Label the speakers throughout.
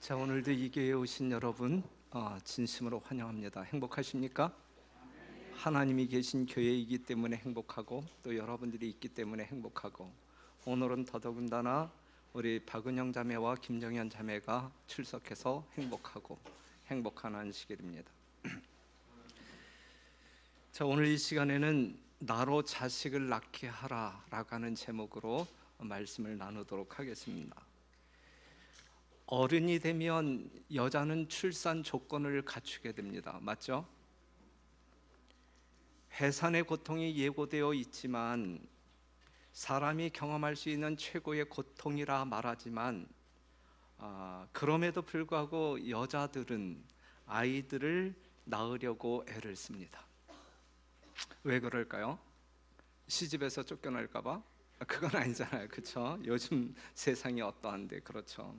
Speaker 1: 자, 오늘도 이 교회에 오신 여러분 진심으로 환영합니다. 행복하십니까? 하나님이 계신 교회이기 때문에 행복하고 또 여러분들이 있기 때문에 행복하고, 오늘은 더더군다나 우리 박은영 자매와 김정현 자매가 출석해서 행복하고 행복한 안식일입니다. 자, 오늘 이 시간에는 나로 자식을 낳게 하라 라고 하는 제목으로 말씀을 나누도록 하겠습니다. 어른이 되면 여자는 출산 조건을 갖추게 됩니다. 맞죠? 해산의 고통이 예고되어 있지만 사람이 경험할 수 있는 최고의 고통이라 말하지만 그럼에도 불구하고 여자들은 아이들을 낳으려고 애를 씁니다. 왜 그럴까요? 시집에서 쫓겨날까 봐? 그건 아니잖아요. 그렇죠? 요즘 세상이 어떠한데. 그렇죠?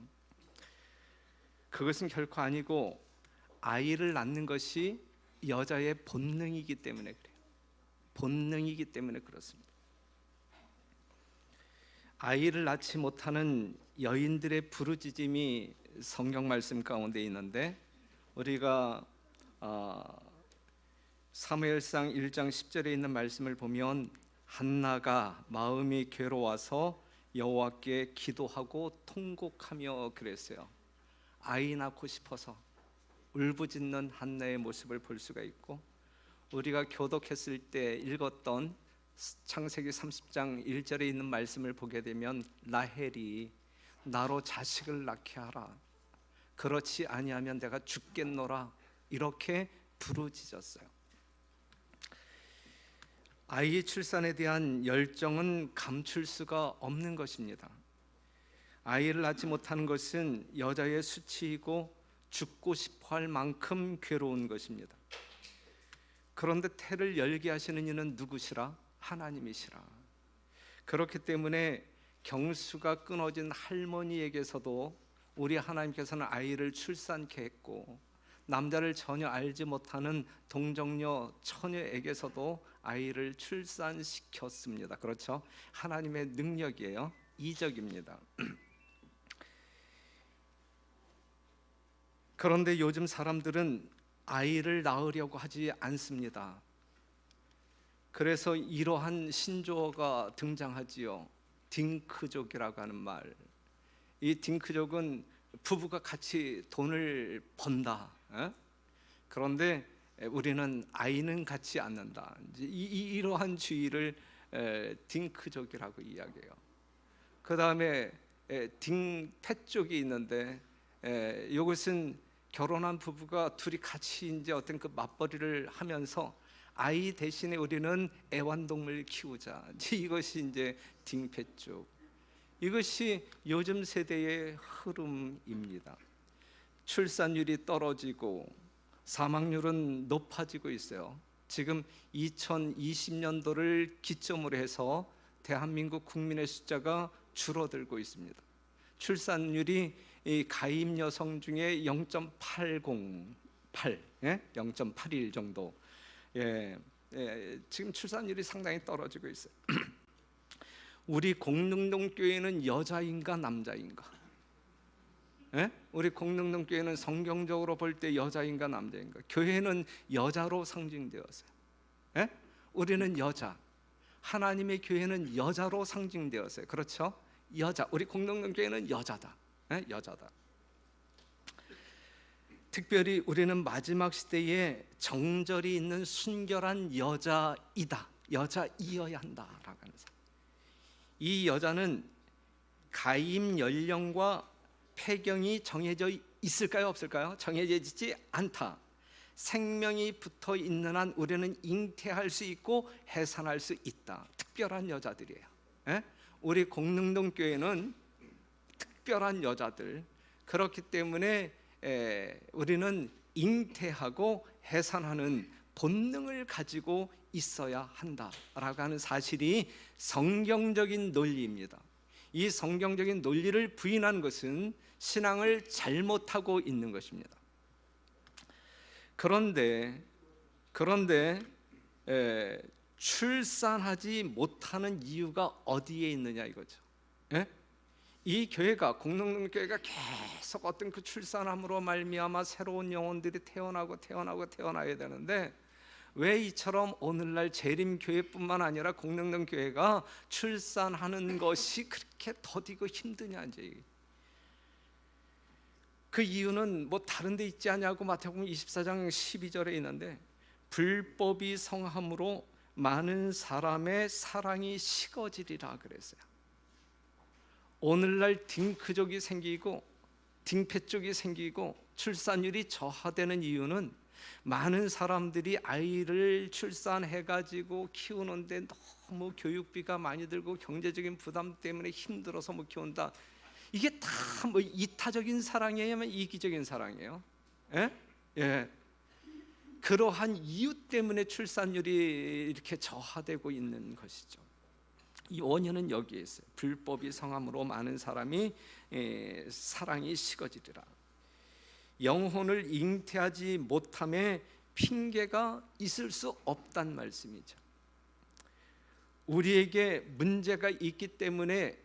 Speaker 1: 그것은 결코 아니고 아이를 낳는 것이 여자의 본능이기 때문에 그래요. 본능이기 때문에 그렇습니다. 아이를 낳지 못하는 여인들의 부르짖음이 성경 말씀 가운데 있는데, 우리가 사무엘상 1장 10절에 있는 말씀을 보면 한나가 마음이 괴로워서 여호와께 기도하고 통곡하며 그랬어요. 아이 낳고 싶어서 울부짖는 한나의 모습을 볼 수가 있고, 우리가 교독했을 때 읽었던 창세기 30장 1절에 있는 말씀을 보게 되면 라헬이 나로 자식을 낳게 하라, 그렇지 아니하면 내가 죽겠노라, 이렇게 부르짖었어요. 아이의 출산에 대한 열정은 감출 수가 없는 것입니다. 아이를 낳지 못하는 것은 여자의 수치이고 죽고 싶어 할 만큼 괴로운 것입니다. 그런데 태를 열게 하시는 이는 누구시라? 하나님이시라. 그렇기 때문에 경수가 끊어진 할머니에게서도 우리 하나님께서는 아이를 출산케 했고, 남자를 전혀 알지 못하는 동정녀 처녀에게서도 아이를 출산시켰습니다. 그렇죠? 하나님의 능력이에요. 이적입니다. 그런데 요즘 사람들은 아이를 낳으려고 하지 않습니다. 그래서 이러한 신조어가 등장하지요. 딩크족이라고 하는 말. 이 딩크족은 부부가 같이 돈을 번다. 그런데 우리는 아이는 갖지 않는다. 이러한 주의를 딩크족이라고 이야기해요. 그 다음에 딩패족이 있는데, 이것은 결혼한 부부가 둘이 같이 이제 어떤 그 맞벌이를 하면서 아이 대신에 우리는 애완동물 키우자. 이것이 이제 딩패족. 이것이 요즘 세대의 흐름입니다. 출산율이 떨어지고 사망률은 높아지고 있어요. 지금 2020년도를 기점으로 해서 대한민국 국민의 숫자가 줄어들고 있습니다. 출산율이 이 가임 여성 중에 0.808, 0.81 정도. 지금 출산율이 상당히 떨어지고 있어요. 우리 공릉동 교회는 여자인가 남자인가? 우리 공릉동 교회는 성경적으로 볼 때 여자인가 남자인가? 교회는 여자로 상징되었어요. 우리는 여자. 하나님의 교회는 여자로 상징되었어요. 그렇죠? 여자. 우리 공릉동 교회는 여자다. 여자다. 특별히 우리는 마지막 시대에 정절이 있는 순결한 여자이다, 여자이어야 한다라고 하는 사람. 이 여자는 가임 연령과 폐경이 정해져 있을까요, 없을까요? 정해져 있지 않다. 생명이 붙어 있는 한 우리는 잉태할 수 있고 해산할 수 있다. 특별한 여자들이에요. 우리 공릉동 교회는 특별한 여자들. 그렇기 때문에 우리는 잉태하고 해산하는 본능을 가지고 있어야 한다라고 하는 사실이 성경적인 논리입니다. 이 성경적인 논리를 부인한 것은 신앙을 잘못하고 있는 것입니다. 그런데 출산하지 못하는 이유가 어디에 있느냐 이거죠. 이 교회가 공동교회가 계속 어떤 그 출산함으로 말미암아 새로운 영혼들이 태어나야 되는데 왜 이처럼 오늘날 재림교회뿐만 아니라 공동교회가 출산하는 것이 그렇게 더디고 힘드냐 이제. 그 이유는 뭐 다른 데 있지 않냐고 마태복음 24장 12절에 있는데 불법이 성함으로 많은 사람의 사랑이 식어지리라 그랬어요. 오늘날 딩크족이 생기고 딩패족이 생기고 출산율이 저하되는 이유는 많은 사람들이 아이를 출산해가지고 키우는데 너무 교육비가 많이 들고 경제적인 부담 때문에 힘들어서 못 키운다. 이게 다 뭐 이타적인 사랑이에요, 아니면 이기적인 사랑이에요? 예? 예. 그러한 이유 때문에 출산율이 이렇게 저하되고 있는 것이죠. 이 원인은 여기에 있어요. 불법이 성함으로 많은 사람이 사랑이 식어지리라. 영혼을 잉태하지 못함에 핑계가 있을 수 없단 말씀이죠. 우리에게 문제가 있기 때문에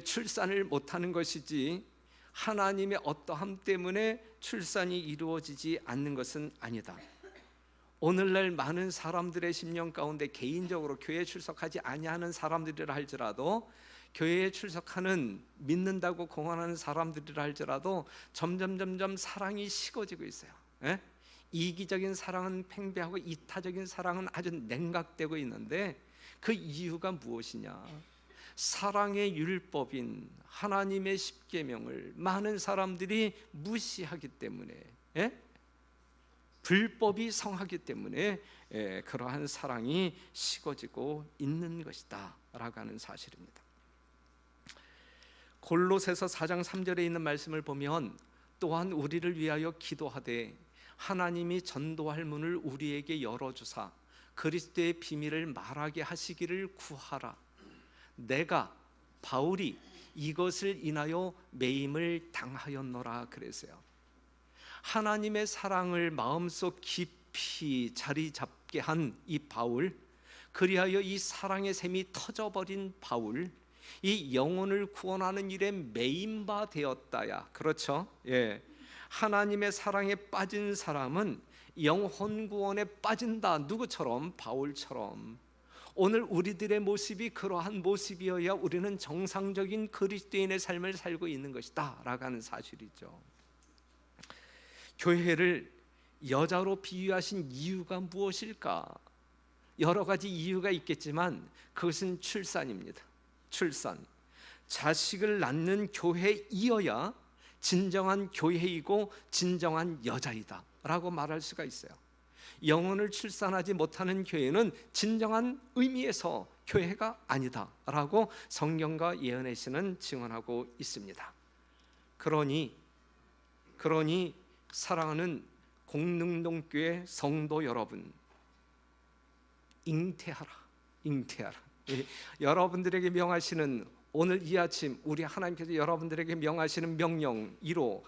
Speaker 1: 출산을 못하는 것이지 하나님의 어떠함 때문에 출산이 이루어지지 않는 것은 아니다. 오늘날 많은 사람들의 심령 가운데 개인적으로 교회에 출석하지 아니하는 사람들이라 할지라도 교회에 출석하는 믿는다고 공언하는 사람들이라 할지라도 점점 사랑이 식어지고 있어요. 예? 이기적인 사랑은 팽배하고 이타적인 사랑은 아주 냉각되고 있는데 그 이유가 무엇이냐? 사랑의 율법인 하나님의 십계명을 많은 사람들이 무시하기 때문에, 예? 불법이 성하기 때문에 그러한 사랑이 식어지고 있는 것이다 라고 하는 사실입니다. 골로새서 4장 3절에 있는 말씀을 보면 또한 우리를 위하여 기도하되 하나님이 전도할 문을 우리에게 열어주사 그리스도의 비밀을 말하게 하시기를 구하라. 내가 바울이 이것을 인하여 매임을 당하였노라 그랬어요. 하나님의 사랑을 마음속 깊이 자리 잡게 한 이 바울, 그리하여 이 사랑의 샘이 터져버린 바울, 이 영혼을 구원하는 일에 매임바 되었다야. 그렇죠? 예. 하나님의 사랑에 빠진 사람은 영혼 구원에 빠진다. 누구처럼? 바울처럼. 오늘 우리들의 모습이 그러한 모습이어야 우리는 정상적인 그리스도인의 삶을 살고 있는 것이다 라고 하는 사실이죠. 교회를 여자로 비유하신 이유가 무엇일까? 여러 가지 이유가 있겠지만 그것은 출산입니다. 출산. 자식을 낳는 교회이어야 진정한 교회이고 진정한 여자이다 라고 말할 수가 있어요. 영혼을 출산하지 못하는 교회는 진정한 의미에서 교회가 아니다 라고 성경과 예언의 시는 증언하고 있습니다. 그러니 사랑하는 공릉동교회 성도 여러분, 잉태하라. 여러분들에게 명하시는 오늘 이 아침 우리 하나님께서 여러분들에게 명하시는 명령 1호,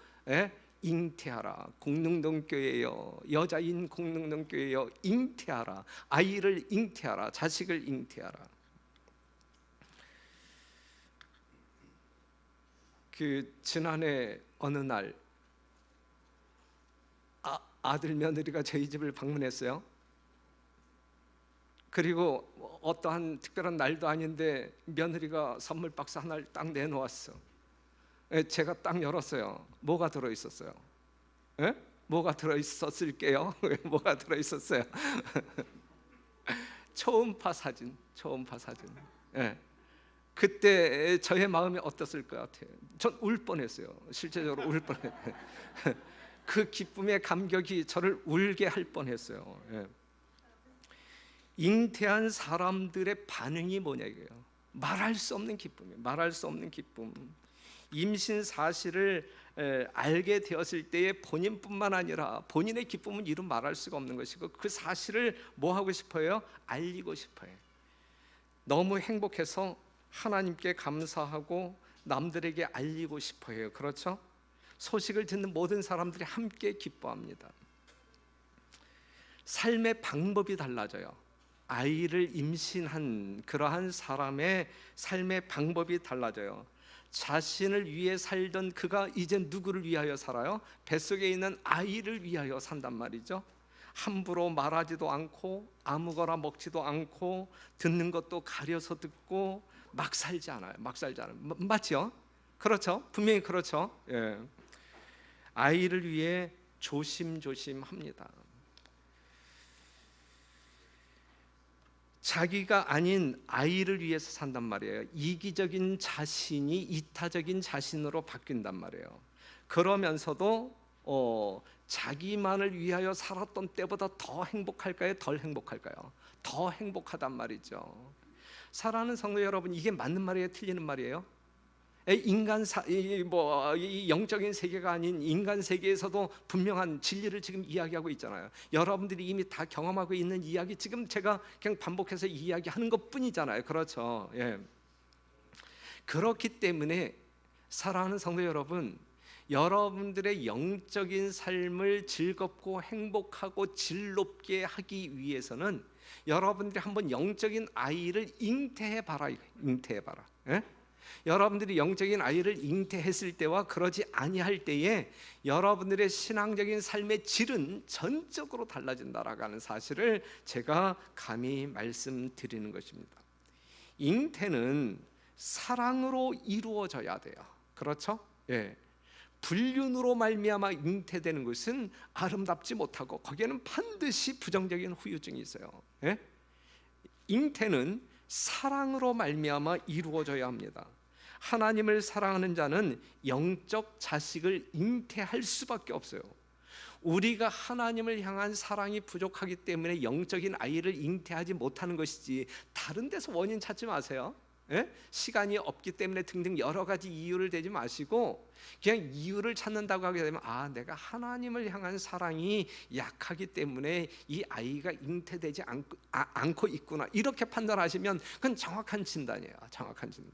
Speaker 1: 잉태하라. 공릉동교회여, 여자인 공릉동교회여, 잉태하라. 아이를 잉태하라. 자식을 잉태하라. 지난해 어느 날 아들 며느리가 저희 집을 방문했어요. 그리고 어떠한 특별한 날도 아닌데 며느리가 선물 박스 하나를 딱 내놓았어. 제가 딱 열었어요. 뭐가 들어있었어요? 뭐가 들어있었을게요? 뭐가 들어있었어요? 초음파 사진. 그때 저의 마음이 어땠을 것 같아요? 전 울 뻔했어요. 실제적으로 울 뻔했어요. 그 기쁨의 감격이 저를 울게 할 뻔했어요. 잉태한 사람들의 반응이 뭐냐 이거예요. 말할 수 없는 기쁨이에요. 말할 수 없는 기쁨. 임신 사실을 알게 되었을 때에 본인뿐만 아니라 본인의 기쁨은 이루 말할 수가 없는 것이고 그 사실을 뭐 하고 싶어요? 알리고 싶어요. 너무 행복해서 하나님께 감사하고 남들에게 알리고 싶어요. 그렇죠? 소식을 듣는 모든 사람들이 함께 기뻐합니다. 삶의 방법이 달라져요. 아이를 임신한 그러한 사람의 삶의 방법이 달라져요. 자신을 위해 살던 그가 이제 누구를 위하여 살아요? 뱃속에 있는 아이를 위하여 산단 말이죠. 함부로 말하지도 않고 아무거나 먹지도 않고 듣는 것도 가려서 듣고 막 살지 않아요. 맞죠? 그렇죠? 분명히 그렇죠. 예. 아이를 위해 조심조심합니다. 자기가 아닌 아이를 위해서 산단 말이에요. 이기적인 자신이 이타적인 자신으로 바뀐단 말이에요. 그러면서도 자기만을 위하여 살았던 때보다 더 행복할까요? 덜 행복할까요? 더 행복하단 말이죠. 사랑하는 성도 여러분, 이게 맞는 말이에요? 틀리는 말이에요? 이 영적인 세계가 아닌 인간 세계에서도 분명한 진리를 지금 이야기하고 있잖아요. 여러분들이 이미 다 경험하고 있는 이야기, 지금 제가 그냥 반복해서 이야기하는 것뿐이잖아요. 그렇죠? 예. 그렇기 때문에 사랑하는 성도 여러분, 여러분들의 영적인 삶을 즐겁고 행복하고 질 높게 하기 위해서는 여러분들이 한번 영적인 아이를 잉태해봐라. 예? 여러분들이 영적인 아이를 잉태했을 때와 그러지 아니할 때에 여러분들의 신앙적인 삶의 질은 전적으로 달라진다라고 하는 사실을 제가 감히 말씀드리는 것입니다. 잉태는 사랑으로 이루어져야 돼요. 그렇죠? 예. 불륜으로 말미암아 잉태되는 것은 아름답지 못하고 거기에는 반드시 부정적인 후유증이 있어요. 예? 잉태는 사랑으로 말미암아 이루어져야 합니다. 하나님을 사랑하는 자는 영적 자식을 잉태할 수밖에 없어요. 우리가 하나님을 향한 사랑이 부족하기 때문에 영적인 아이를 잉태하지 못하는 것이지, 다른 데서 원인 찾지 마세요. 예? 시간이 없기 때문에 등등 여러 가지 이유를 대지 마시고 그냥 이유를 찾는다고 하게 되면 내가 하나님을 향한 사랑이 약하기 때문에 이 아이가 잉태되지 않고 있구나, 이렇게 판단하시면 그건 정확한 진단이에요. 정확한 진단.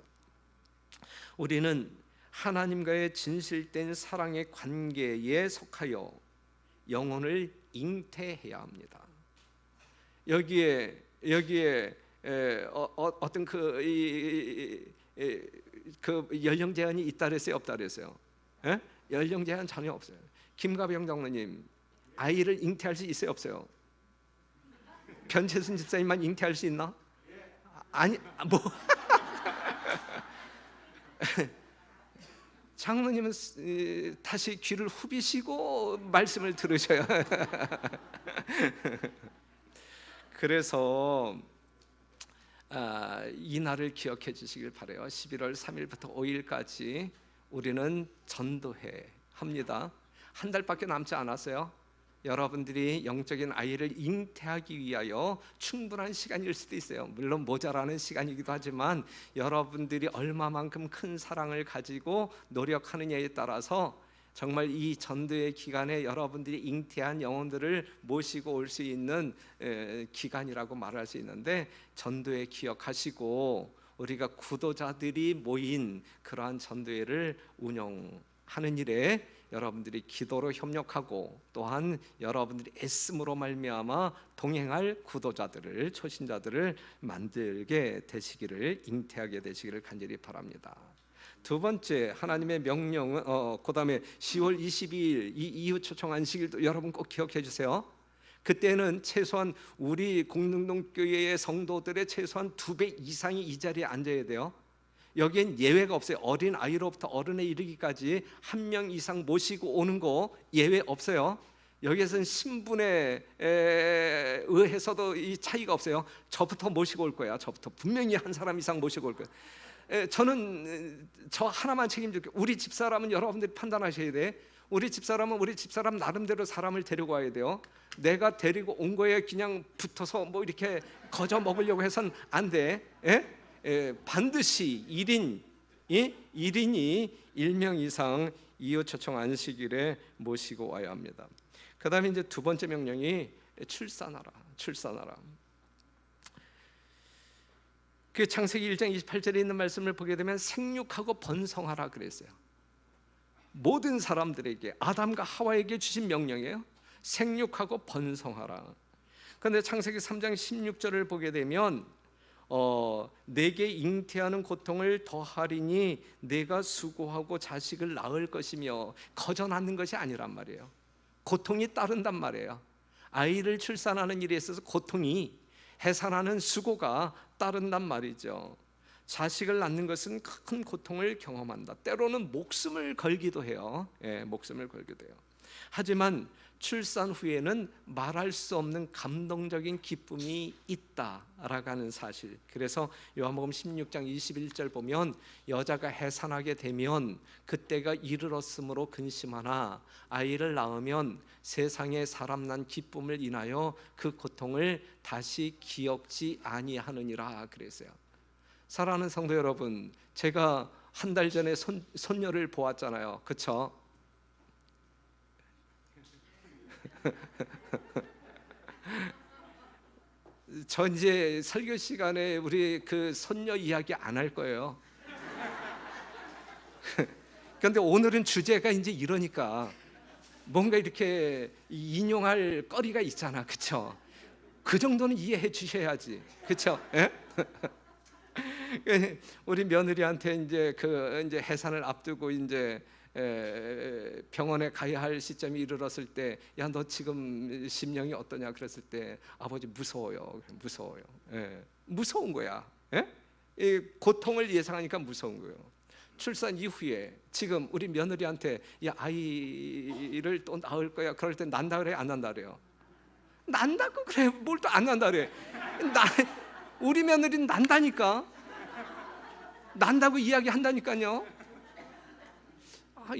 Speaker 1: 우리는 하나님과의 진실된 사랑의 관계에 속하여 영혼을 잉태해야 합니다. 여기에 어떤 그 연령 제한이 있다 그랬어요? 없다 그랬어요? 예? 연령 제한 전혀 없어요. 김가병 장로님, 아이를 잉태할 수 있어요? 없어요? 변채순 집사님만 잉태할 수 있나? 아니, 뭐 장로님은 다시 귀를 후비시고 말씀을 들으셔야. 그래서 이 날을 기억해 주시길 바라요. 11월 3일부터 5일까지 우리는 전도회 합니다. 한 달밖에 남지 않았어요. 여러분들이 영적인 아이를 잉태하기 위하여 충분한 시간일 수도 있어요. 물론 모자라는 시간이기도 하지만 여러분들이 얼마만큼 큰 사랑을 가지고 노력하느냐에 따라서 정말 이 전도의 기간에 여러분들이 잉태한 영혼들을 모시고 올 수 있는 기간이라고 말할 수 있는데, 전도회 기억하시고 우리가 구도자들이 모인 그러한 전도회를 운영하는 일에 여러분들이 기도로 협력하고 또한 여러분들이 애씀으로 말미암아 동행할 구도자들을, 초신자들을 만들게 되시기를, 잉태하게 되시기를 간절히 바랍니다. 두 번째, 하나님의 명령은 그다음에 10월 22일 이 이후 초청 안식일도 여러분 꼭 기억해 주세요. 그때는 최소한 우리 공릉동교회의 성도들의 최소한 2배 이상이 이 자리에 앉아야 돼요. 여기엔 예외가 없어요. 어린 아이로부터 어른에 이르기까지 1명 이상 모시고 오는 거 예외 없어요. 여기에서는 신분에 의해서도 이 차이가 없어요. 저부터 모시고 올 거야. 저부터 분명히 한 사람 이상 모시고 올 거야. 저는 저 하나만 책임질게요. 우리 집사람은 여러분들이 판단하셔야 돼. 우리 집사람은 우리 집사람 나름대로 사람을 데리고 와야 돼요. 내가 데리고 온 거에 그냥 붙어서 뭐 이렇게 거저 먹으려고 해선 안 돼. 반드시 1인이 1명 이상 이웃 초청 안식일에 모시고 와야 합니다. 그 다음에 이제 두 번째 명령이 출산하라. 그 창세기 1장 28절에 있는 말씀을 보게 되면 생육하고 번성하라 그랬어요. 모든 사람들에게, 아담과 하와에게 주신 명령이에요. 생육하고 번성하라. 그런데 창세기 3장 16절을 보게 되면 내게 잉태하는 고통을 더하리니 내가 수고하고 자식을 낳을 것이며 거저 낳는 것이 아니란 말이에요. 고통이 따른단 말이에요. 아이를 출산하는 일에 있어서 고통이, 해산하는 수고가 따른단 말이죠. 자식을 낳는 것은 큰 고통을 경험한다. 때로는 목숨을 걸기도 해요. 목숨을 걸기도 해요. 하지만 출산 후에는 말할 수 없는 감동적인 기쁨이 있다라고 하는 사실. 그래서 요한복음 16장 21절 보면 여자가 해산하게 되면 그때가 이르렀으므로 근심하나 아이를 낳으면 세상에 사람 난 기쁨을 인하여 그 고통을 다시 기억지 아니하느니라 그랬어요. 사랑하는 성도 여러분, 제가 한 달 전에 손녀를 보았잖아요. 그렇죠? 저 이제 설교 시간에 우리 그 손녀 이야기 안 할 거예요. 그런데 오늘은 주제가 이제 이러니까 뭔가 이렇게 인용할 거리가 있잖아, 그렇죠? 그 정도는 이해해 주셔야지, 그렇죠? 우리 며느리한테 이제 해산을 앞두고 이제 병원에 가야 할 시점이 이르렀을 때, 야, 너 지금 심령이 어떠냐 그랬을 때, 아버지 무서워요. 무서운 거야. 이 고통을 예상하니까 무서운 거예요. 출산 이후에 지금 우리 며느리한테, 야, 아이를 또 낳을 거야 그럴 때 난다 그래, 안 난다 그래요? 난다고 그래. 뭘 또 안 난다 그래? 우리 며느리는 난다니까. 난다고 이야기한다니까요.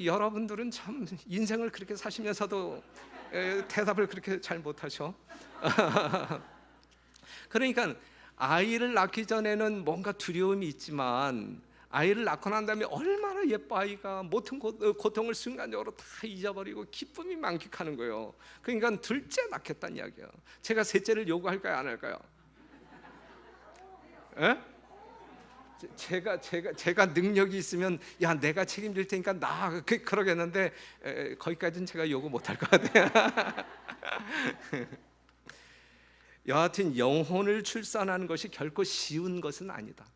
Speaker 1: 여러분들은 참 인생을 그렇게 사시면서도 대답을 그렇게 잘 못하셔. 그러니까 아이를 낳기 전에는 뭔가 두려움이 있지만 아이를 낳고 난 다음에 얼마나 예뻐 아이가, 모든 고통을 순간적으로 다 잊어버리고 기쁨이 만끽하는 거예요. 그러니까 둘째 낳겠다는 이야기야. 제가 셋째를 요구할까요, 안 할까요? 제가 능력이 있으면, 야, 내가 책임질 테니까 나 그러겠는데 거기까지는 제가 요구 못할 것 같아요. 여하튼 영혼을 출산하는 것이 결코 쉬운 것은 아니다.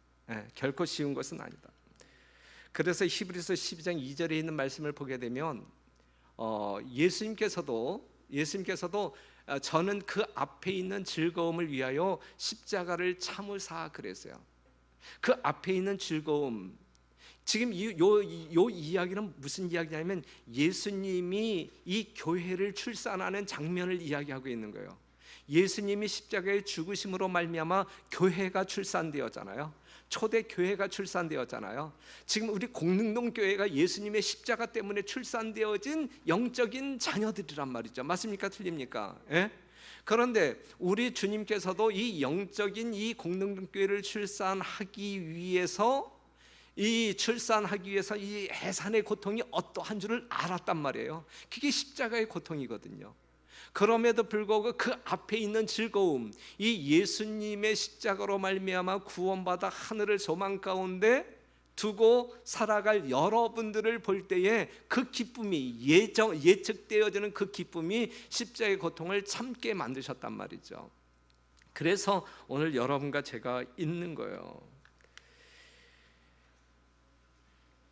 Speaker 1: 결코 쉬운 것은 아니다. 그래서 히브리서 12장 2절에 있는 말씀을 보게 되면 예수님께서도 저는 그 앞에 있는 즐거움을 위하여 십자가를 참으사 그랬어요. 그 앞에 있는 즐거움, 지금 요 이야기는 무슨 이야기냐면 예수님이 이 교회를 출산하는 장면을 이야기하고 있는 거예요. 예수님이 십자가의 죽으심으로 말미암아 교회가 출산되었잖아요. 초대 교회가 출산되었잖아요. 지금 우리 공릉동 교회가 예수님의 십자가 때문에 출산되어진 영적인 자녀들이란 말이죠. 맞습니까? 틀립니까? 그런데 우리 주님께서도 이 영적인 이 공릉동 교회를 출산하기 위해서 이 해산의 고통이 어떠한 줄을 알았단 말이에요. 그게 십자가의 고통이거든요. 그럼에도 불구하고 그 앞에 있는 즐거움, 이 예수님의 십자가로 말미암아 구원받아 하늘을 소망 가운데 두고 살아갈 여러분들을 볼 때에 그 기쁨이, 예측되어지는 그 기쁨이 십자가의 고통을 참게 만드셨단 말이죠. 그래서 오늘 여러분과 제가 있는 거예요.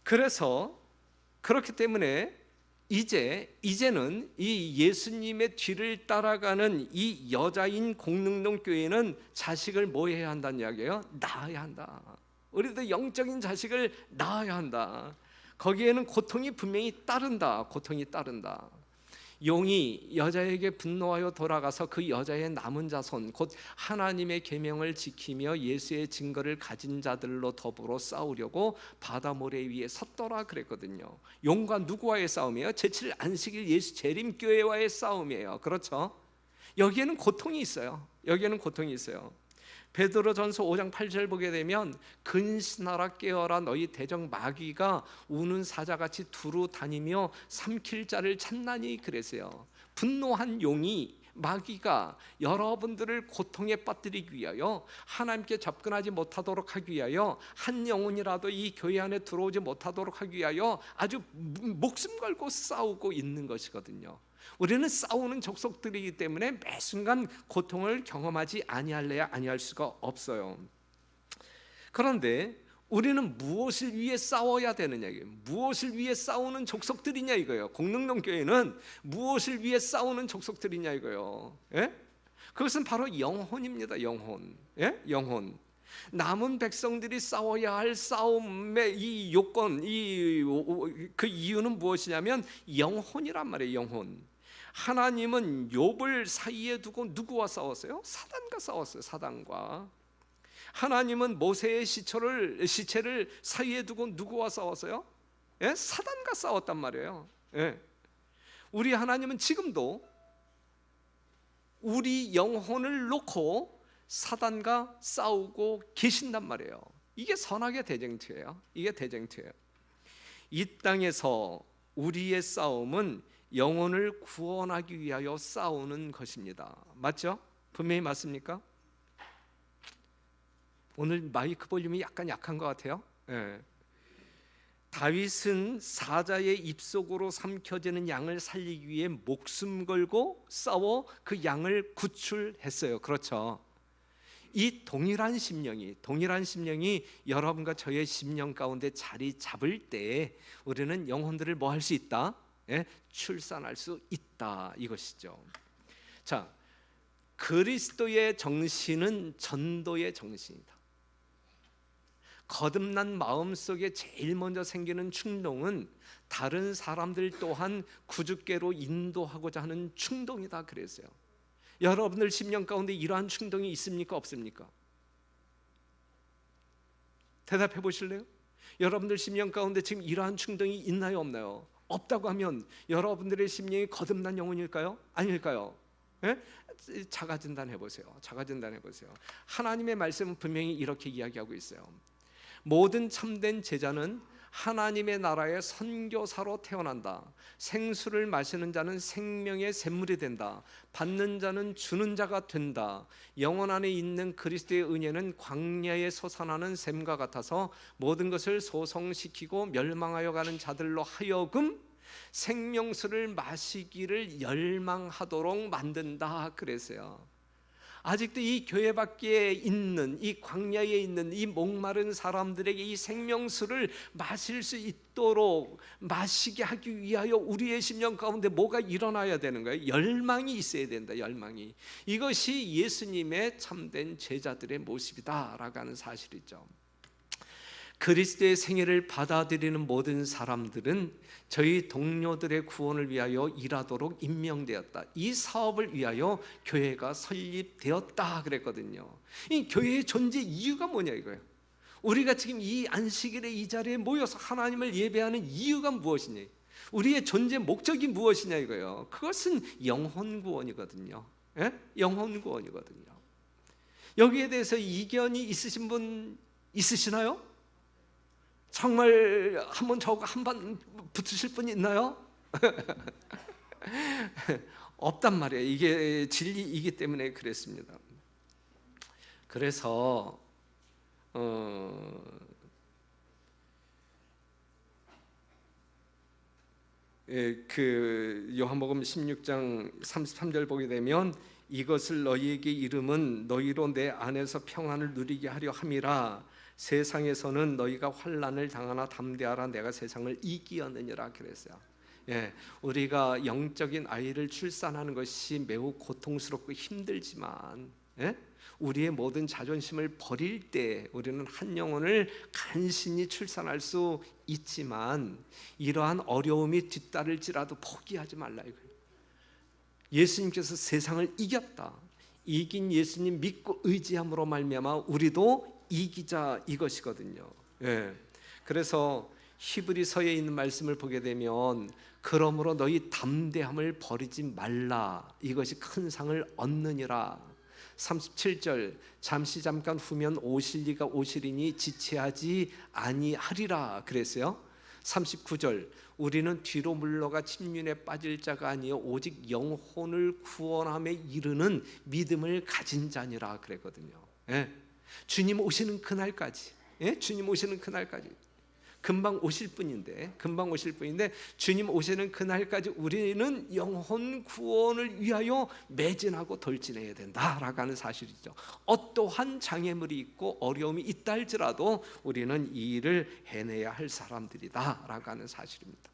Speaker 1: 그래서 그렇기 때문에 이제는 이 예수님의 뒤를 따라가는 이 여자인 공릉동 교회는 자식을 뭐 해야 한다는 이야기예요? 낳아야 한다. 우리도 영적인 자식을 낳아야 한다. 거기에는 고통이 분명히 따른다. 고통이 따른다. 용이 여자에게 분노하여 돌아가서 그 여자의 남은 자손, 곧 하나님의 계명을 지키며 예수의 증거를 가진 자들로 더불어 싸우려고 바다 모래 위에 섰더라 그랬거든요. 용과 누구와의 싸움이에요? 제7 안식일 예수 재림교회와의 싸움이에요. 그렇죠? 여기에는 고통이 있어요. 베드로전서 5장 8절 보게 되면 근신하라 깨어라 너희 대적 마귀가 우는 사자같이 두루 다니며 삼킬 자를 찾나니 그랬어요. 분노한 용이, 마귀가 여러분들을 고통에 빠뜨리기 위하여, 하나님께 접근하지 못하도록 하기 위하여, 한 영혼이라도 이 교회 안에 들어오지 못하도록 하기 위하여 아주 목숨 걸고 싸우고 있는 것이거든요. 우리는 싸우는 족속들이기 때문에 매 순간 고통을 경험하지 아니할래야 아니할 수가 없어요. 그런데 우리는 무엇을 위해 싸워야 되느냐 이거예요. 무엇을 위해 싸우는 족속들이냐 이거예요. 공릉동 교회는 무엇을 위해 싸우는 족속들이냐 이거예요. 예? 그것은 바로 영혼입니다. 영혼. 예? 영혼. 남은 백성들이 싸워야 할 싸움의 이 요건, 그 이유는 무엇이냐면 영혼이란 말이에요. 영혼. 하나님은 욥을 사이에 두고 누구와 싸웠어요? 사단과 싸웠어요. 사단과. 하나님은 모세의 시체를 사이에 두고 누구와 싸웠어요? 예? 사단과 싸웠단 말이에요. 예. 우리 하나님은 지금도 우리 영혼을 놓고 사단과 싸우고 계신단 말이에요. 이게 선악의 대쟁투예요. 이게 대쟁투예요. 이 땅에서 우리의 싸움은 영혼을 구원하기 위하여 싸우는 것입니다. 맞죠? 분명히 맞습니까? 오늘 마이크 볼륨이 약간 약한 것 같아요. 예. 다윗은 사자의 입속으로 삼켜지는 양을 살리기 위해 목숨 걸고 싸워 그 양을 구출했어요. 그렇죠? 이 동일한 심령이 여러분과 저의 심령 가운데 자리 잡을 때 우리는 영혼들을 뭐 할 수 있다? 예? 출산할 수 있다 이것이죠. 자, 그리스도의 정신은 전도의 정신이다. 거듭난 마음속에 제일 먼저 생기는 충동은 다른 사람들 또한 구주께로 인도하고자 하는 충동이다 그랬어요. 여러분들 심령 가운데 이러한 충동이 있습니까? 없습니까? 대답해 보실래요? 여러분들 심령 가운데 지금 이러한 충동이 있나요? 없나요? 없다고 하면 여러분들의 심령이 거듭난 영혼일까요? 아닐까요? 예? 자가진단 해보세요. 자가진단 해보세요. 하나님의 말씀은 분명히 이렇게 이야기하고 있어요. 모든 참된 제자는 하나님의 나라의 선교사로 태어난다. 생수를 마시는 자는 생명의 샘물이 된다. 받는 자는 주는 자가 된다. 영혼 안에 있는 그리스도의 은혜는 광야에 솟아나는 샘과 같아서 모든 것을 소성시키고 멸망하여 가는 자들로 하여금 생명수를 마시기를 열망하도록 만든다 그랬어요. 아직도 이 교회 밖에 있는 이 광야에 있는 이 목마른 사람들에게 이 생명수를 마실 수 있도록 마시게 하기 위하여 우리의 심령 가운데 뭐가 일어나야 되는 거예요? 열망이 있어야 된다. 열망이. 이것이 예수님의 참된 제자들의 모습이다라고 하는 사실이죠. 그리스도의 생애를 받아들이는 모든 사람들은 저희 동료들의 구원을 위하여 일하도록 임명되었다. 이 사업을 위하여 교회가 설립되었다 그랬거든요. 이 교회의 존재 이유가 뭐냐 이거예요. 우리가 지금 이 안식일에 이 자리에 모여서 하나님을 예배하는 이유가 무엇이냐, 우리의 존재 목적이 무엇이냐 이거예요. 그것은 영혼 구원이거든요. 예? 영혼 구원이거든요. 여기에 대해서 이견이 있으신 분 있으시나요? 정말 한번 저거 한번 붙으실 분 있나요? 없단 말이에요. 이게 진리이기 때문에 그랬습니다. 그래서 그 요한복음 16장 33절 보게 되면 이것을 너희에게 이름은 너희로 내 안에서 평안을 누리게 하려 함이라. 세상에서는 너희가 환난을 당하나 담대하라. 내가 세상을 이기었느니라 그랬어요. 예, 우리가 영적인 아이를 출산하는 것이 매우 고통스럽고 힘들지만, 예? 우리의 모든 자존심을 버릴 때 우리는 한 영혼을 간신히 출산할 수 있지만 이러한 어려움이 뒤따를지라도 포기하지 말라 이거예요. 예수님께서 세상을 이겼다. 이긴 예수님 믿고 의지함으로 말미암아 우리도 이기자 이것이거든요. 예. 그래서 히브리서에 있는 말씀을 보게 되면 그러므로 너희 담대함을 버리지 말라. 이것이 큰 상을 얻느니라. 37절 잠시 잠깐 후면 오실 이가 오시리니 지체하지 아니하리라 그랬어요. 39절 우리는 뒤로 물러가 침륜에 빠질 자가 아니요 오직 영혼을 구원함에 이르는 믿음을 가진 자니라 그랬거든요. 예. 주님 오시는 그날까지, 예? 주님 오시는 그날까지. 금방 오실 분인데 주님 오시는 그날까지 우리는 영혼 구원을 위하여 매진하고 돌진해야 된다라고 하는 사실이죠. 어떠한 장애물이 있고 어려움이 있다 할지라도 우리는 이 일을 해내야 할 사람들이다라고 하는 사실입니다.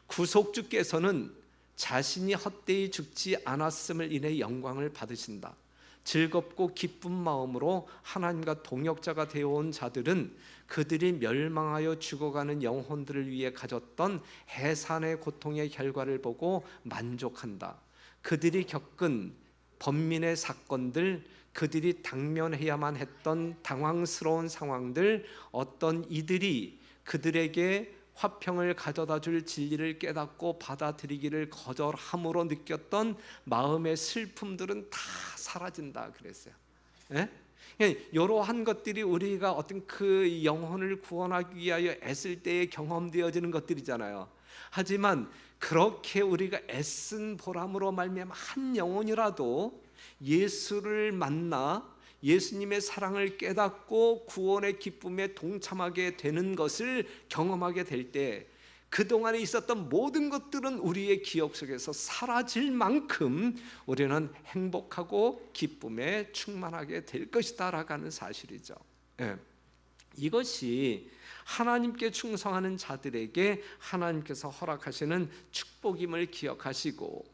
Speaker 1: 구속주께서는 자신이 헛되이 죽지 않았음을 인해 영광을 받으신다. 즐겁고 기쁜 마음으로 하나님과 동역자가 되어온 자들은 그들이 멸망하여 죽어가는 영혼들을 위해 가졌던 해산의 고통의 결과를 보고 만족한다. 그들이 겪은 번민의 사건들, 그들이 당면해야만 했던 당황스러운 상황들, 어떤 이들이 그들에게 화평을 가져다 줄 진리를 깨닫고 받아들이기를 거절함으로 느꼈던 마음의 슬픔들은 다 사라진다 그랬어요. 예? 이러한 것들이 우리가 어떤 그 영혼을 구원하기 위하여 애쓸 때에 경험되어지는 것들이잖아요. 하지만 그렇게 우리가 애쓴 보람으로 말미암아 한 영혼이라도 예수를 만나 예수님의 사랑을 깨닫고 구원의 기쁨에 동참하게 되는 것을 경험하게 될 때 그동안에 있었던 모든 것들은 우리의 기억 속에서 사라질 만큼 우리는 행복하고 기쁨에 충만하게 될 것이다 라고 하는 사실이죠. 이것이 하나님께 충성하는 자들에게 하나님께서 허락하시는 축복임을 기억하시고,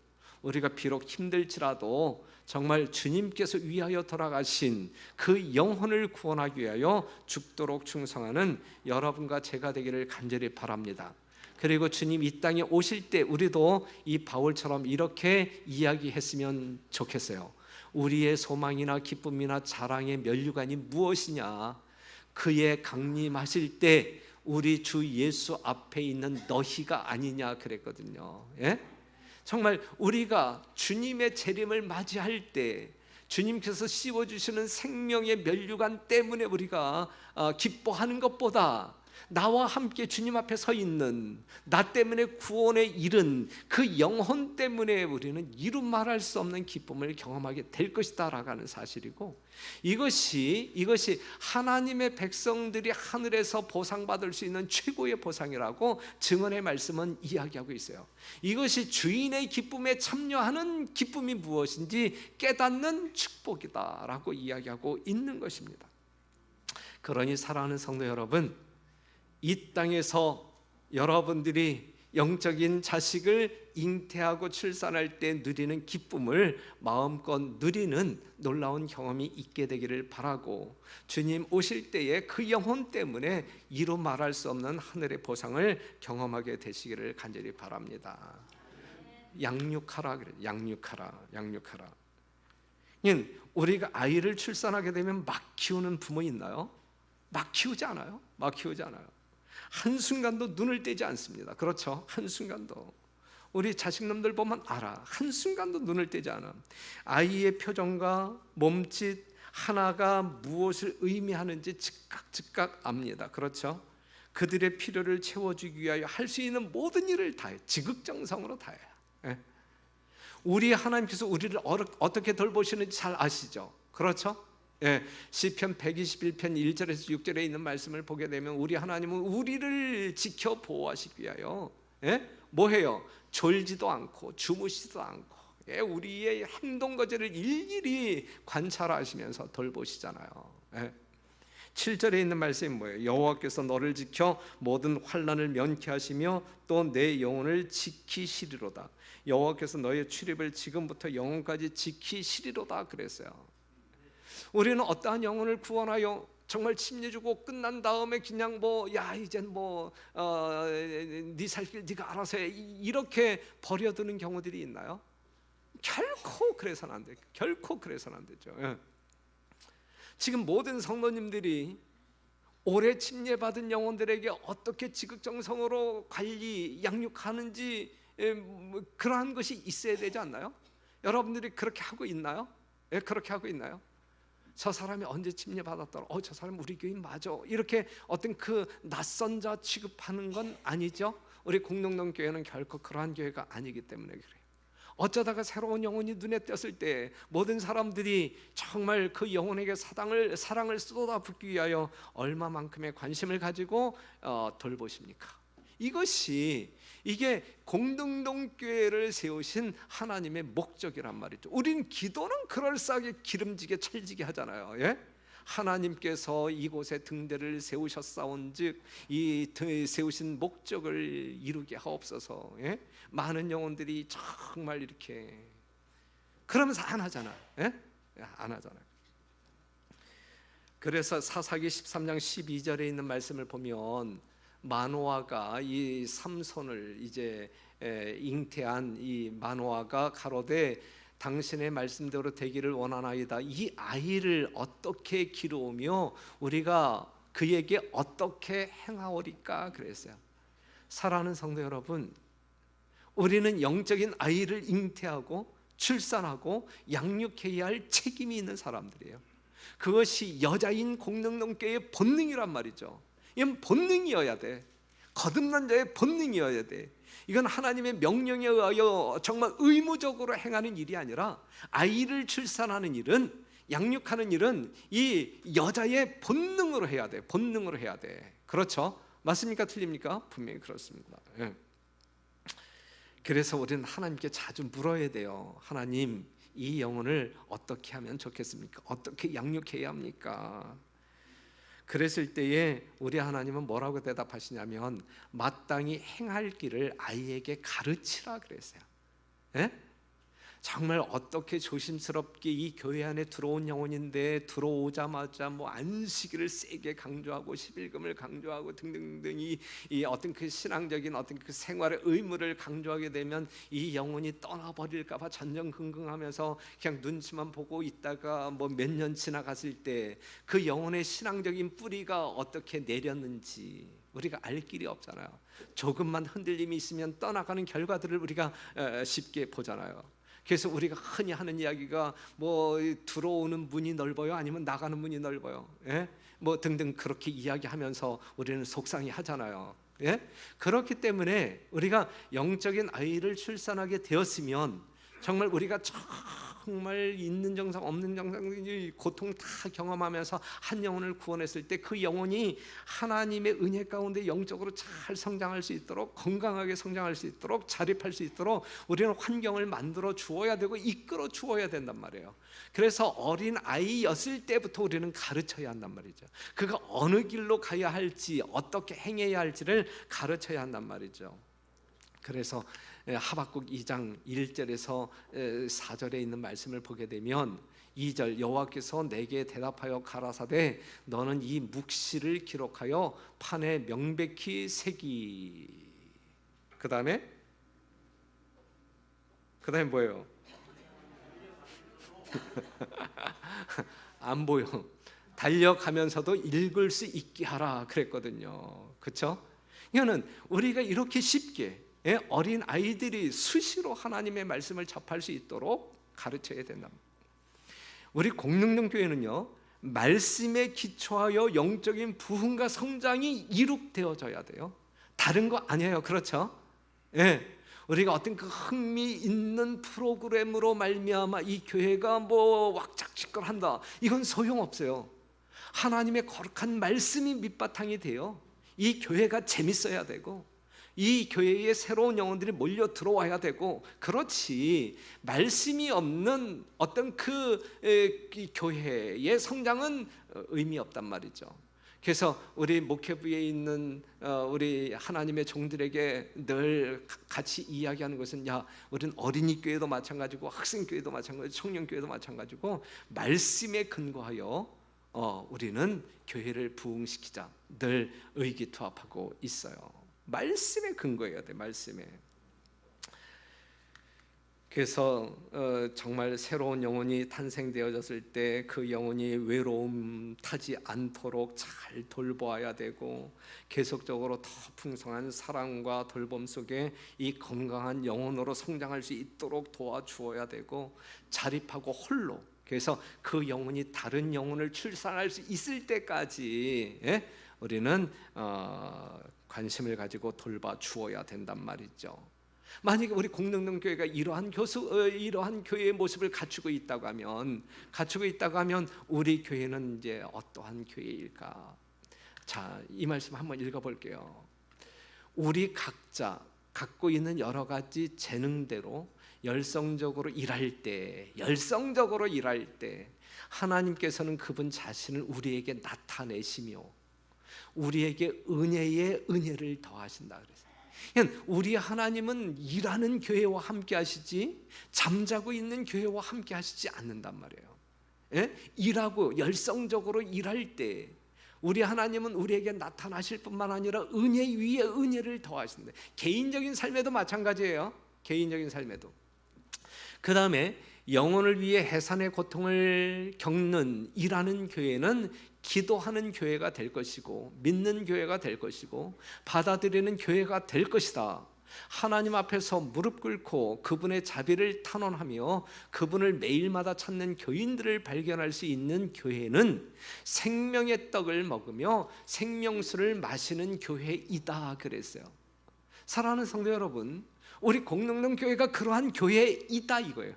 Speaker 1: 우리가 비록 힘들지라도 정말 주님께서 위하여 돌아가신 그 영혼을 구원하기 위하여 죽도록 충성하는 여러분과 제가 되기를 간절히 바랍니다. 그리고 주님 이 땅에 오실 때 우리도 이 바울처럼 이렇게 이야기했으면 좋겠어요. 우리의 소망이나 기쁨이나 자랑의 면류관이 무엇이냐? 그의 강림하실 때 우리 주 예수 앞에 있는 너희가 아니냐 그랬거든요. 예? 정말 우리가 주님의 재림을 맞이할 때 주님께서 씌워주시는 생명의 면류관 때문에 우리가 기뻐하는 것보다 나와 함께 주님 앞에 서 있는 나 때문에 구원에 이른 그 영혼 때문에 우리는 이루 말할 수 없는 기쁨을 경험하게 될 것이다 라고 하는 사실이고, 이것이 하나님의 백성들이 하늘에서 보상받을 수 있는 최고의 보상이라고 증언의 말씀은 이야기하고 있어요. 이것이 주인의 기쁨에 참여하는 기쁨이 무엇인지 깨닫는 축복이다 라고 이야기하고 있는 것입니다. 그러니 사랑하는 성도 여러분, 이 땅에서 여러분들이 영적인 자식을 잉태하고 출산할 때 누리는 기쁨을 마음껏 누리는 놀라운 경험이 있게 되기를 바라고, 주님 오실 때에 그 영혼 때문에 이루 말할 수 없는 하늘의 보상을 경험하게 되시기를 간절히 바랍니다. 양육하라 그래. 양육하라. 우리가 아이를 출산하게 되면 막 키우는 부모 있나요? 막 키우지 않아요. 한순간도 눈을 떼지 않습니다. 그렇죠? 한순간도. 우리 자식놈들 보면 알아. 한순간도 눈을 떼지 않아. 아이의 표정과 몸짓 하나가 무엇을 의미하는지 즉각 압니다. 그렇죠? 그들의 필요를 채워주기 위하여 할 수 있는 모든 일을 다해. 지극정성으로 다해요. 우리 하나님께서 우리를 어떻게 돌보시는지 잘 아시죠? 그렇죠? 시편 121편 1절에서 6절에 있는 말씀을 보게 되면 우리 하나님은 우리를 지켜 보호하시기 위하여 뭐 해요? 졸지도 않고 주무시지도 않고 우리의 행동 거절을 일일이 관찰하시면서 돌보시잖아요. 7절에 있는 말씀이 뭐예요? 여호와께서 너를 지켜 모든 환난을 면케 하시며 또 내 영혼을 지키시리로다. 여호와께서 너의 출입을 지금부터 영혼까지 지키시리로다 그랬어요. 우리는 어떠한 영혼을 구원하여 정말 침례주고 끝난 다음에 그냥 이젠 네 살 길 네가 알아서 해 이렇게 버려두는 경우들이 있나요? 결코 그래서는 안 돼요. 결코 그래서는 안 되죠. 지금 모든 성도님들이 오래 침례받은 영혼들에게 어떻게 지극정성으로 관리, 양육하는지 그러한 것이 있어야 되지 않나요? 여러분들이 그렇게 하고 있나요? 그렇게 하고 있나요? 저 사람이 언제 침례받았더라? 저 사람 우리 교인 맞아. 이렇게 어떤 그 낯선 자 취급하는 건 아니죠. 우리 공동동 교회는 결코 그러한 교회가 아니기 때문에 그래요. 어쩌다가 새로운 영혼이 눈에 띄었을 때 모든 사람들이 정말 그 영혼에게 사랑을 쏟아붓기 위하여 얼마만큼의 관심을 가지고 돌보십니까? 이게 공릉동 교회를 세우신 하나님의 목적이란 말이죠. 우린 기도는 그럴싸하게 기름지게 찰지게 하잖아요. 예? 하나님께서 이곳에 등대를 세우셨사온즉 이 세우신 목적을 이루게 하옵소서. 예? 많은 영혼들이 정말 이렇게 그러면서 안 하잖아. 예? 안 하잖아요. 그래서 사사기 13장 12절에 있는 말씀을 보면 마노아가 이 삼손을 이제 잉태한 이 마노아가 가로되 당신의 말씀대로 되기를 원하나이다. 이 아이를 어떻게 기르오며 우리가 그에게 어떻게 행하오리까 그랬어요. 사랑하는 성도 여러분, 우리는 영적인 아이를 잉태하고 출산하고 양육해야 할 책임이 있는 사람들이에요. 그것이 여자인 공릉동교의 본능이란 말이죠. 이건 본능이어야 돼. 거듭난 자의 본능이어야 돼. 이건 하나님의 명령에 의하여 정말 의무적으로 행하는 일이 아니라 아이를 출산하는 일은, 양육하는 일은 이 여자의 본능으로 해야 돼. 본능으로 해야 돼. 그렇죠? 맞습니까? 틀립니까? 분명히 그렇습니다. 예. 그래서 우리는 하나님께 자주 물어야 돼요. 하나님, 이 영혼을 어떻게 하면 좋겠습니까? 어떻게 양육해야 합니까? 그랬을 때에 우리 하나님은 뭐라고 대답하시냐면 마땅히 행할 길을 아이에게 가르치라 그랬어요. 예? 정말 어떻게 조심스럽게 이 교회 안에 들어온 영혼인데 들어오자마자 뭐 안식일을 세게 강조하고 11금을 강조하고 등등등 이 어떤 그 신앙적인 어떤 그 생활의 의무를 강조하게 되면 이 영혼이 떠나버릴까 봐 전전긍긍하면서 그냥 눈치만 보고 있다가 뭐 몇 년 지나갔을 때 그 영혼의 신앙적인 뿌리가 어떻게 내렸는지 우리가 알 길이 없잖아요. 조금만 흔들림이 있으면 떠나가는 결과들을 우리가 쉽게 보잖아요. 그래서 우리가 흔히 하는 이야기가 뭐 들어오는 문이 넓어요, 아니면 나가는 문이 넓어요, 예? 뭐 등등 그렇게 이야기하면서 우리는 속상해 하잖아요. 예? 그렇기 때문에 우리가 영적인 아이를 출산하게 되었으면 정말 우리가 정말 있는 정상 없는 정상 고통 다 경험하면서 한 영혼을 구원했을 때 그 영혼이 하나님의 은혜 가운데 영적으로 잘 성장할 수 있도록, 건강하게 성장할 수 있도록, 자립할 수 있도록 우리는 환경을 만들어 주어야 되고 이끌어 주어야 된단 말이에요. 그래서 어린 아이였을 때부터 우리는 가르쳐야 한단 말이죠. 그가 어느 길로 가야 할지, 어떻게 행해야 할지를 가르쳐야 한단 말이죠. 그래서 하박국 2장 1절에서 4절에 있는 말씀을 보게 되면 2절 여호와께서 내게 대답하여 가라사대 너는 이 묵시를 기록하여 판에 명백히 새기. 그 다음에 뭐예요? 안 보여. 달려가면서도 읽을 수 있게 하라 그랬거든요. 그렇죠? 이거는 우리가 이렇게 쉽게 어린 아이들이 수시로 하나님의 말씀을 접할 수 있도록 가르쳐야 된다. 우리 공릉동 교회는요, 말씀에 기초하여 영적인 부흥과 성장이 이룩되어져야 돼요. 다른 거 아니에요. 그렇죠? 예. 우리가 어떤 그 흥미 있는 프로그램으로 말미암아 이 교회가 뭐 왁작지껄한다, 이건 소용없어요. 하나님의 거룩한 말씀이 밑바탕이 돼요. 이 교회가 재밌어야 되고 이 교회에 새로운 영혼들이 몰려 들어와야 되고, 그렇지 말씀이 없는 어떤 그 교회의 성장은 의미 없단 말이죠. 그래서 우리 목회부에 있는 우리 하나님의 종들에게 늘 같이 이야기하는 것은, 야, 우리는 어린이 교회도 마찬가지고 학생 교회도 마찬가지고 청년 교회도 마찬가지고 말씀에 근거하여 우리는 교회를 부흥시키자 늘 의기투합하고 있어요. 말씀에 근거해야 돼. 말씀에. 그래서 정말 새로운 영혼이 탄생되어졌을 때 그 영혼이 외로움 타지 않도록 잘 돌보아야 되고, 계속적으로 더 풍성한 사랑과 돌봄 속에 이 건강한 영혼으로 성장할 수 있도록 도와주어야 되고, 자립하고 홀로, 그래서 그 영혼이 다른 영혼을 출산할 수 있을 때까지 우리는 관심을 가지고 돌봐 주어야 된단 말이죠. 만약에 우리 공릉동 교회가 이러한 교회의 모습을 갖추고 있다고 하면 우리 교회는 이제 어떠한 교회일까? 자, 이 말씀 한번 읽어볼게요. 우리 각자 갖고 있는 여러 가지 재능대로 열성적으로 일할 때 하나님께서는 그분 자신을 우리에게 나타내시며 우리에게 은혜를 더하신다 그랬어요. 우리 하나님은 일하는 교회와 함께 하시지 잠자고 있는 교회와 함께 하시지 않는단 말이에요. 일하고 열성적으로 일할 때 우리 하나님은 우리에게 나타나실 뿐만 아니라 은혜 위에 은혜를 더하신다. 개인적인 삶에도 마찬가지예요. 개인적인 삶에도. 그 다음에 영혼을 위해 해산의 고통을 겪는 일하는 교회는 기도하는 교회가 될 것이고 믿는 교회가 될 것이고 받아들이는 교회가 될 것이다. 하나님 앞에서 무릎 꿇고 그분의 자비를 탄원하며 그분을 매일마다 찾는 교인들을 발견할 수 있는 교회는 생명의 떡을 먹으며 생명수를 마시는 교회이다 그랬어요. 사랑하는 성도 여러분, 우리 공릉동 교회가 그러한 교회이다 이거예요.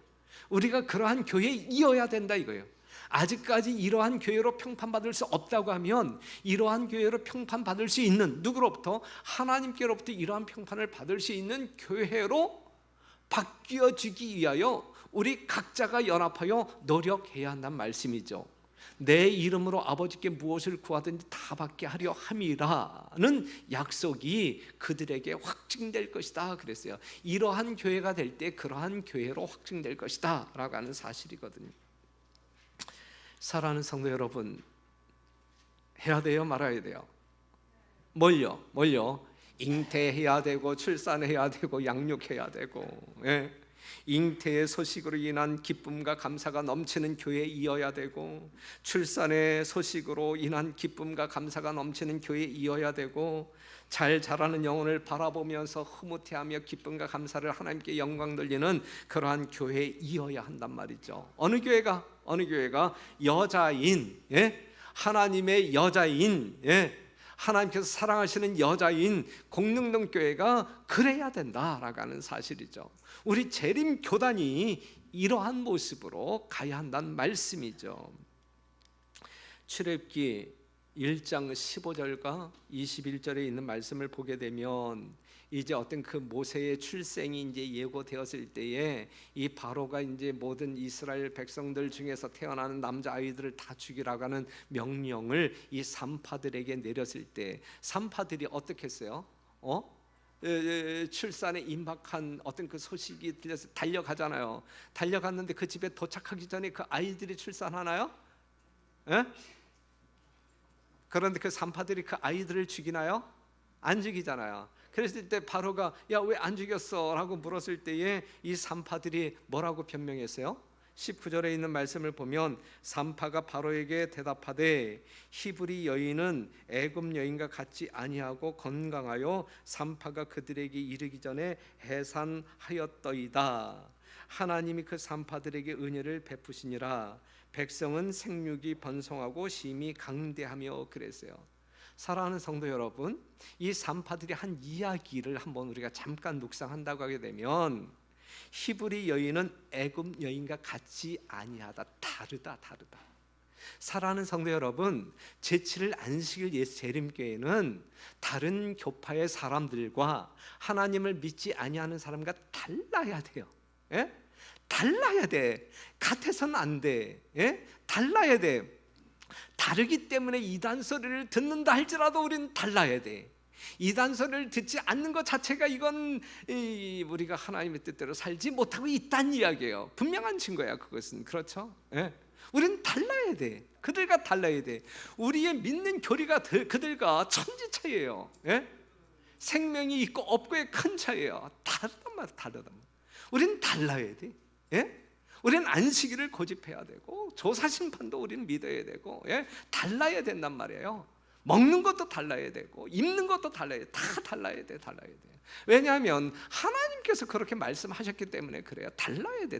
Speaker 1: 우리가 그러한 교회이어야 된다 이거예요. 아직까지 이러한 교회로 평판받을 수 없다고 하면 이러한 교회로 평판받을 수 있는 누구로부터? 하나님께로부터 이러한 평판을 받을 수 있는 교회로 바뀌어지기 위하여 우리 각자가 연합하여 노력해야 한다는 말씀이죠. 내 이름으로 아버지께 무엇을 구하든지 다 받게 하려 함이라는 약속이 그들에게 확증될 것이다 그랬어요. 이러한 교회가 될 때 그러한 교회로 확증될 것이다 라고 하는 사실이거든요. 사랑하는 성도 여러분, 해야 돼요 말아야 돼요? 뭘요? 잉태해야 되고 출산해야 되고 양육해야 되고, 잉태의 소식으로 인한 기쁨과 감사가 넘치는 교회이어야 되고 출산의 소식으로 인한 기쁨과 감사가 넘치는 교회이어야 되고 잘 자라는 영혼을 바라보면서 흐뭇해하며 기쁨과 감사를 하나님께 영광 돌리는 그러한 교회이어야 한단 말이죠. 어느 교회가 여자인, 하나님의 여자인, 하나님께서 사랑하시는 여자인 공릉동 교회가 그래야 된다라고 하는 사실이죠. 우리 재림 교단이 이러한 모습으로 가야 한다는 말씀이죠. 출애굽기 1장 15절과 21절에 있는 말씀을 보게 되면 이제 어떤 그 모세의 출생이 이제 예고되었을 때에 이 바로가 이제 모든 이스라엘 백성들 중에서 태어나는 남자 아이들을 다 죽이라고 하는 명령을 이 산파들에게 내렸을 때 산파들이 어떻게 했어요? 출산에 임박한 어떤 그 소식이 들려서 달려가잖아요. 달려갔는데 그 집에 도착하기 전에 그 아이들이 출산하나요? 그런데 그 산파들이 그 아이들을 죽이나요? 안 죽이잖아요. 그랬을 때 바로가 야 왜 안 죽였어? 라고 물었을 때에 이 산파들이 뭐라고 변명했어요? 19절에 있는 말씀을 보면 산파가 바로에게 대답하되 히브리 여인은 애굽 여인과 같지 아니하고 건강하여 산파가 그들에게 이르기 전에 해산하였더이다. 하나님이 그 산파들에게 은혜를 베푸시니라. 백성은 생육이 번성하고 심히 강대하며 그랬어요. 사랑하는 성도 여러분, 이 산파들이 한 이야기를 한번 우리가 잠깐 묵상한다고 하게 되면 히브리 여인은 애굽 여인과 같지 아니하다. 다르다. 사랑하는 성도 여러분, 제7일 안식일 예수 재림교회는 다른 교파의 사람들과 하나님을 믿지 아니하는 사람과 달라야 돼요. 달라야 돼. 같아서는 안 돼. 달라야 돼. 다르기 때문에 이단 소리를 듣는다 할지라도 우리는 달라야 돼. 이단 소리를 듣지 않는 것 자체가 이건 우리가 하나님의 뜻대로 살지 못하고 있다는 이야기예요. 분명한 증거야 그것은. 그렇죠? 우리는 달라야 돼. 그들과 달라야 돼. 우리의 믿는 교리가 그들과 천지 차이예요. 생명이 있고 없고의 큰 차이예요. 다르단 말이야. 우리는 달라야 돼. 우리는 안식일을 고집해야 되고 조사심판도 우리는 믿어야 되고 달라야 된단 말이에요. 먹는 것도 달라야 되고 입는 것도 달라야 돼. 다 달라야 돼. 왜냐하면 하나님께서 그렇게 말씀하셨기 때문에 그래요. 달라야 돼.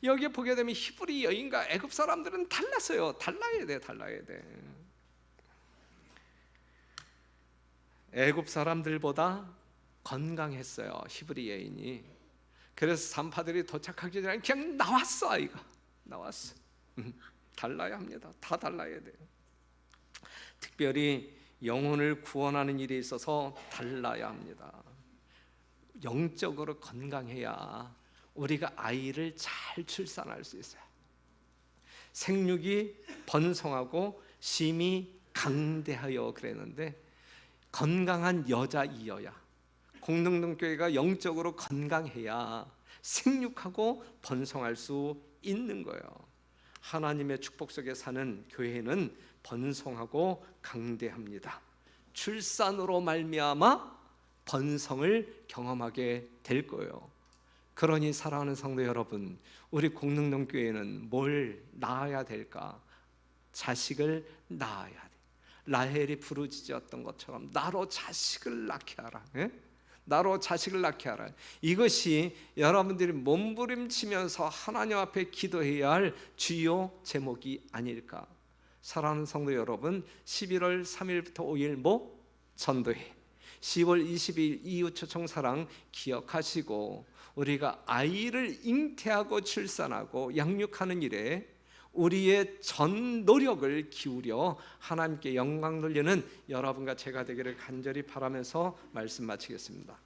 Speaker 1: 여기에 보게 되면 히브리 여인과 애굽 사람들은 달랐어요. 달라야 돼. 애굽 사람들보다 건강했어요, 히브리 여인이. 그래서 산파들이 도착하기 전에 그냥 나왔어. 아이가 나왔어. 달라야 합니다. 다 달라야 돼요. 특별히 영혼을 구원하는 일에 있어서 달라야 합니다. 영적으로 건강해야 우리가 아이를 잘 출산할 수 있어요. 생육이 번성하고 심이 강대하여 그랬는데, 건강한 여자이어야, 공동동교회가 영적으로 건강해야 생육하고 번성할 수 있는 거예요. 하나님의 축복 속에 사는 교회는 번성하고 강대합니다. 출산으로 말미암아 번성을 경험하게 될 거예요. 그러니 사랑하는 성도 여러분, 우리 공동동교회는 뭘 낳아야 될까? 자식을 낳아야 돼. 라헬이 부르짖었던 것처럼 나로 자식을 낳게 하라. 예? 나로 자식을 낳게 하라. 이것이 여러분들이 몸부림치면서 하나님 앞에 기도해야 할 주요 제목이 아닐까. 사랑하는 성도 여러분, 11월 3일부터 5일 전도회, 10월 20일 이웃초청사랑 기억하시고, 우리가 아이를 잉태하고 출산하고 양육하는 일에 우리의 전 노력을 기울여 하나님께 영광 돌리는 여러분과 제가 되기를 간절히 바라면서 말씀 마치겠습니다.